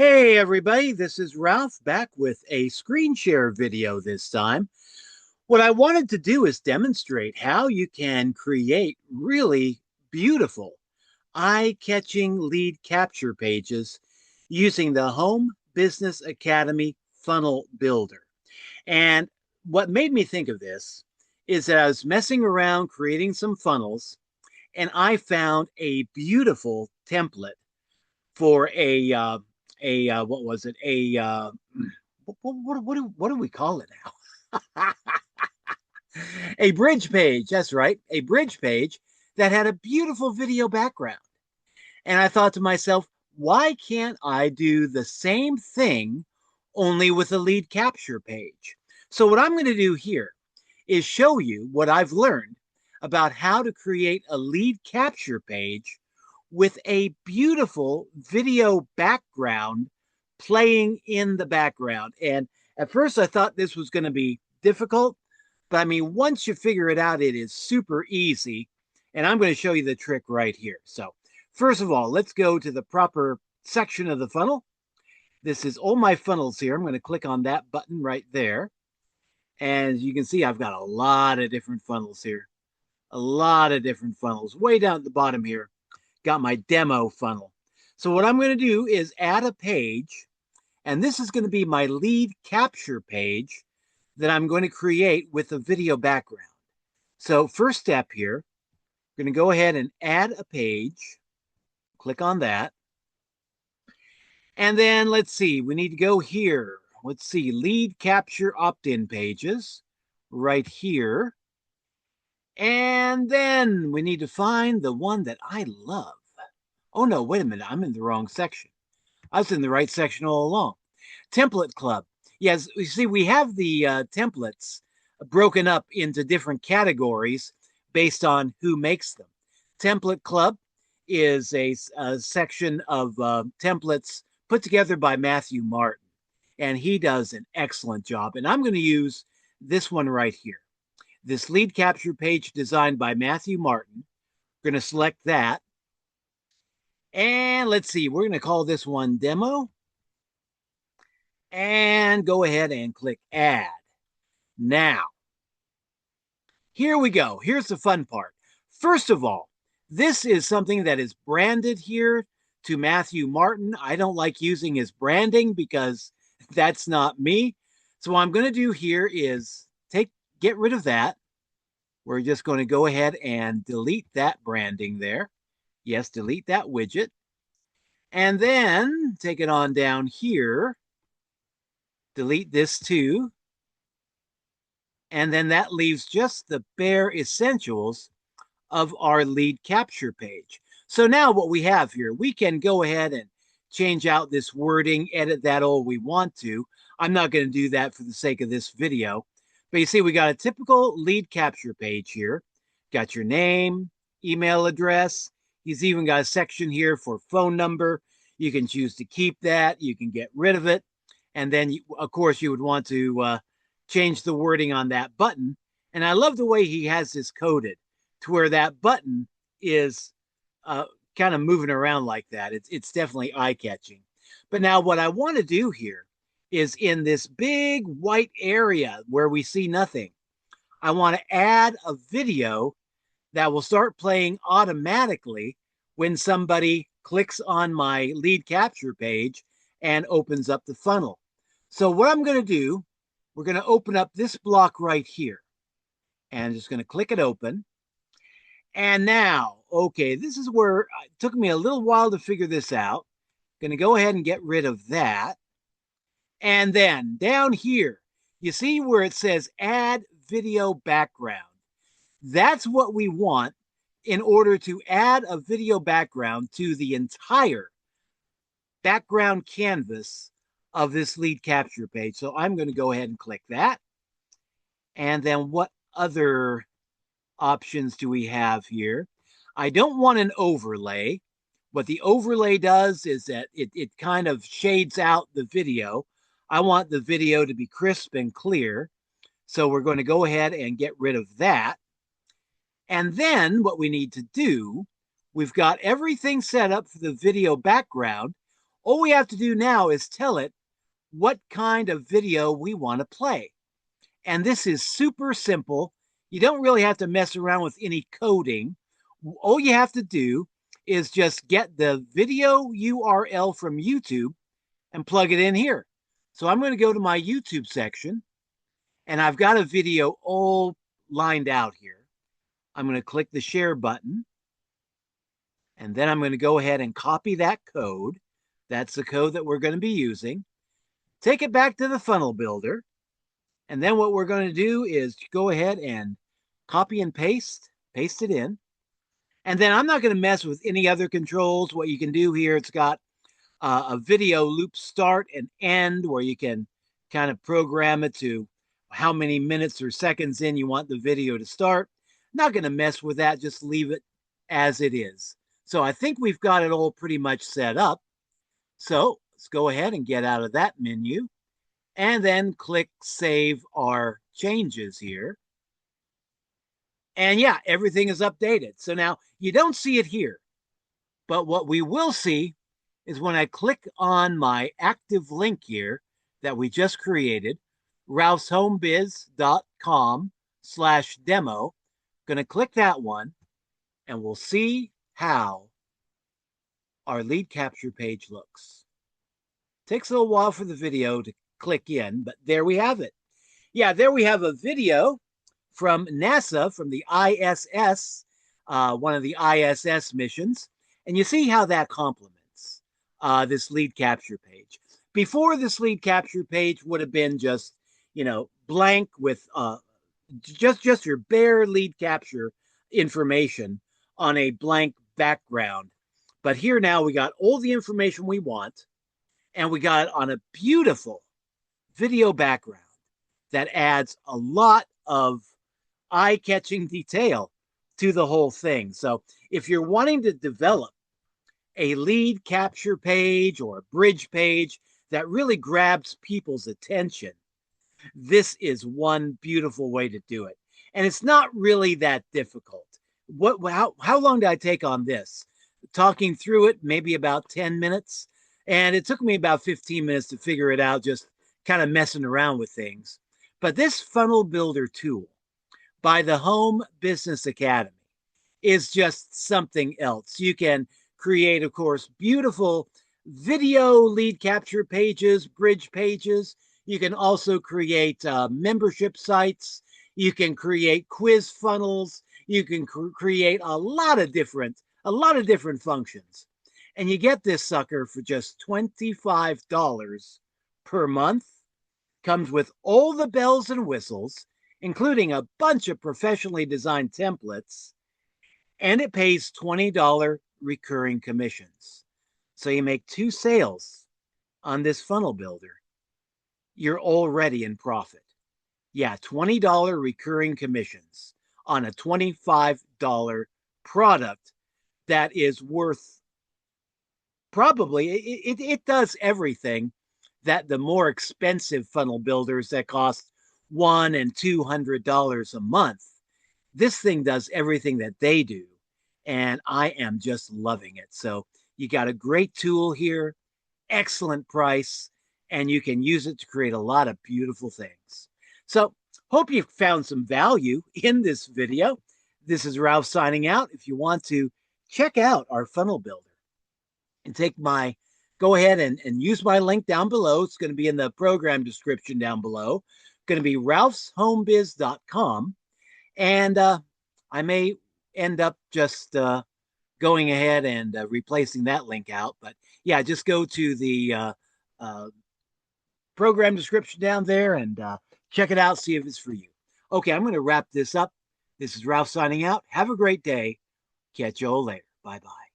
Hey everybody, this is Ralph back with a screen share video this time. What I wanted to do is demonstrate how you can create really beautiful, eye-catching lead capture pages using the Home Business Academy Funnel Builder. And what made me think of this is that I was messing around creating some funnels and I found a beautiful template for a what was it? What do we call it now? A bridge page. That's right, a bridge page that had a beautiful video background. And I thought to myself, why can't I do the same thing only with a lead capture page? So what I'm going to do here is show you what I've learned about how to create a lead capture page with a beautiful video background playing in the background. And at first I thought this was going to be difficult, but I mean, once you figure it out, it is super easy. And I'm going to show you the trick right here. So first of all, let's go to the proper section of the funnel. This is all my funnels here. I'm going to click on that button right there. And as you can see, I've got a lot of different funnels here. A lot of different funnels. Way down at the bottom here, got my demo funnel. So what I'm going to do is add a page, and this is going to be my lead capture page that I'm going to create with a video background. So first step here, I'm going to go ahead and add a page. Click on that. And then let's see, we need to go here. Let's see, lead capture opt-in pages right here. And then we need to find the one that I love. Oh no, wait a minute, I'm in the wrong section. I was in the right section all along. Template Club. Yes, you see, we have the templates broken up into different categories based on who makes them. Template Club is a section of templates put together by Matthew Martin, and he does an excellent job. And I'm going to use this one right here. This lead capture page designed by Matthew Martin. We're going to select that. And let's see, we're going to call this one Demo. And go ahead and click Add. Now, here we go. Here's the fun part. First of all, this is something that is branded here to Matthew Martin. I don't like using his branding because that's not me. So what I'm going to do here is get rid of that. We're just going to go ahead and delete that branding there. Yes, delete that widget. And then take it on down here. Delete this too. And then that leaves just the bare essentials of our lead capture page. So now what we have here, we can go ahead and change out this wording, edit that all we want to. I'm not going to do that for the sake of this video. But you see, we got a typical lead capture page here. Got your name, email address. He's even got a section here for phone number. You can choose to keep that. You can get rid of it. And then, of course, you would want to change the wording on that button. And I love the way he has this coded to where that button is kind of moving around like that. It's definitely eye-catching. But now what I want to do here is in this big white area where we see nothing, I want to add a video that will start playing automatically when somebody clicks on my lead capture page and opens up the funnel. So what I'm going to do, we're going to open up this block right here. And I'm just going to click it open. And now, okay, this is where it took me a little while to figure this out. Going to go ahead and get rid of that. And then down here, you see where it says add video background. That's what we want in order to add a video background to the entire background canvas of this lead capture page. So I'm going to go ahead and click that. And then what other options do we have here? I don't want an overlay. What the overlay does is that it kind of shades out the video. I want the video to be crisp and clear. So we're going to go ahead and get rid of that. And then what we need to do, we've got everything set up for the video background. All we have to do now is tell it what kind of video we want to play. And this is super simple. You don't really have to mess around with any coding. All you have to do is just get the video URL from YouTube and plug it in here. So I'm going to go to my YouTube section, and I've got a video all lined out here. I'm going to click the share button, and then I'm going to go ahead and copy that code. That's the code that we're going to be using. Take it back to the funnel builder. And then what we're going to do is go ahead and copy and paste it in. And then I'm not going to mess with any other controls. What you can do here, it's got a video loop start and end where you can kind of program it to how many minutes or seconds in you want the video to start. Not going to mess with that, just leave it as it is. So I think we've got it all pretty much set up. So let's go ahead and get out of that menu and then click save our changes here. And yeah, everything is updated. So now you don't see it here, but what we will see is when I click on my active link here that we just created, ralphshomebiz.com/demo. Going to click that one, and we'll see how our lead capture page looks. Takes a little while for the video to click in, but there we have it. Yeah, there we have a video from NASA, from the ISS, one of the ISS missions, and you see how that complements this lead capture page. Before, this lead capture page would have been just, blank with just your bare lead capture information on a blank background. But here now we got all the information we want, and we got it on a beautiful video background that adds a lot of eye-catching detail to the whole thing. So if you're wanting to develop a lead capture page or a bridge page that really grabs people's attention, this is one beautiful way to do it. And it's not really that difficult. How long did I take on this? Talking through it, maybe about 10 minutes. And it took me about 15 minutes to figure it out, just kind of messing around with things. But this funnel builder tool by the Home Business Academy is just something else. You can create, of course, beautiful video lead capture pages, bridge pages. You can also create membership sites. You can create quiz funnels. You can create a lot of different functions. And you get this sucker for just $25 per month. Comes with all the bells and whistles, including a bunch of professionally designed templates, and it pays $20 recurring commissions. So you make 2 sales on this funnel builder, you're already in profit. Yeah, $20 recurring commissions on a $25 product that is worth probably, it does everything that the more expensive funnel builders that cost $100 and $200 a month. This thing does everything that they do, and I am just loving it. So you got a great tool here, excellent price, and you can use it to create a lot of beautiful things. So hope you found some value in this video. This is Ralph signing out. If you want to check out our funnel builder and go ahead and use my link down below. It's going to be in the program description down below. Going to be ralphshomebiz.com. And I may end up just going ahead and replacing that link out. But yeah, just go to the program description down there and check it out, see if it's for you. Okay, I'm going to wrap this up. This is Ralph signing out. Have a great day. Catch you all later. Bye-bye.